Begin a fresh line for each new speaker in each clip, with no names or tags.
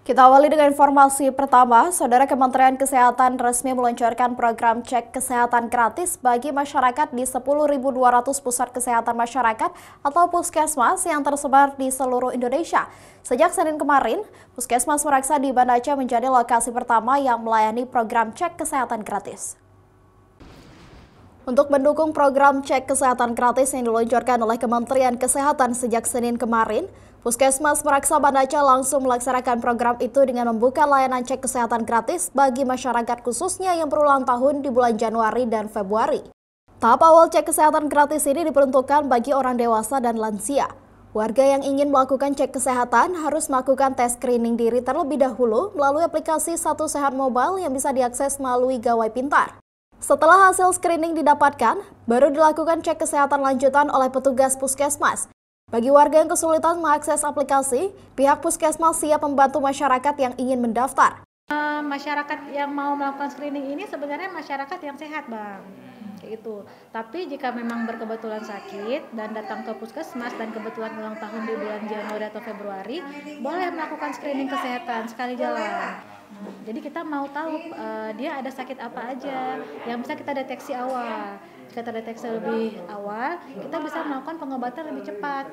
Kita awali dengan informasi pertama, Saudara Kementerian Kesehatan resmi meluncurkan program cek kesehatan gratis bagi masyarakat di 10.200 pusat kesehatan masyarakat atau puskesmas yang tersebar di seluruh Indonesia. Sejak Senin kemarin, Puskesmas Meraksa di Banda Aceh menjadi lokasi pertama yang melayani program cek kesehatan gratis. Untuk mendukung program cek kesehatan gratis yang diluncurkan oleh Kementerian Kesehatan sejak Senin kemarin, Puskesmas Meraksa Banda Aceh langsung melaksanakan program itu dengan membuka layanan cek kesehatan gratis bagi masyarakat khususnya yang berulang tahun di bulan Januari dan Februari. Tahap awal cek kesehatan gratis ini diperuntukkan bagi orang dewasa dan lansia. Warga yang ingin melakukan cek kesehatan harus melakukan tes screening diri terlebih dahulu melalui aplikasi Satu Sehat Mobile yang bisa diakses melalui Gawai Pintar. Setelah hasil screening didapatkan, baru dilakukan cek kesehatan lanjutan oleh petugas puskesmas. Bagi warga yang kesulitan mengakses aplikasi, pihak puskesmas siap membantu masyarakat yang ingin mendaftar.
Masyarakat yang mau melakukan screening ini sebenarnya masyarakat yang sehat, Bang. Kayak gitu. Tapi jika memang berkebetulan sakit dan datang ke puskesmas dan kebetulan ulang tahun di bulan Januari atau Februari, boleh melakukan screening kesehatan sekali jalan. Jadi kita mau tahu dia ada sakit apa aja yang bisa kita deteksi awal. Jika terdeteksi lebih awal, kita bisa melakukan pengobatan lebih cepat.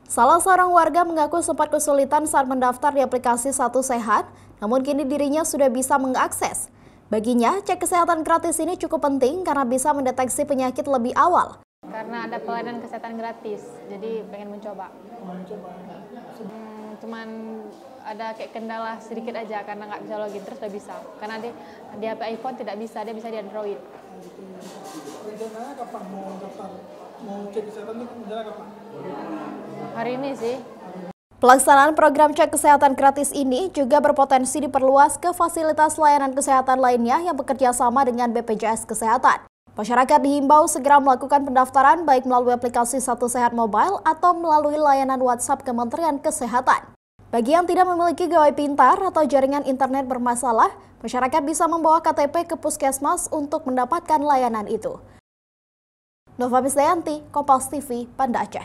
Salah seorang warga mengaku sempat kesulitan saat mendaftar di aplikasi Satu Sehat, namun kini dirinya sudah bisa mengakses. Baginya, cek kesehatan gratis ini cukup penting karena bisa mendeteksi penyakit lebih awal.
Karena ada pelayanan kesehatan gratis, jadi pengen mencoba. Cuman ada kayak kendala sedikit aja karena nggak bisa login, terus udah bisa. Karena di HP iPhone tidak bisa, dia bisa di Android.
Rencananya kapan mau daftar? Mau cek kesehatan itu rencana kapan?
Hari ini sih.
Pelaksanaan program cek kesehatan gratis ini juga berpotensi diperluas ke fasilitas layanan kesehatan lainnya yang bekerja sama dengan BPJS Kesehatan. Masyarakat dihimbau segera melakukan pendaftaran baik melalui aplikasi Satu Sehat Mobile atau melalui layanan WhatsApp Kementerian Kesehatan. Bagi yang tidak memiliki gawai pintar atau jaringan internet bermasalah, masyarakat bisa membawa KTP ke puskesmas untuk mendapatkan layanan itu. Nova Misdayanti, Kompas TV, Banda Aceh.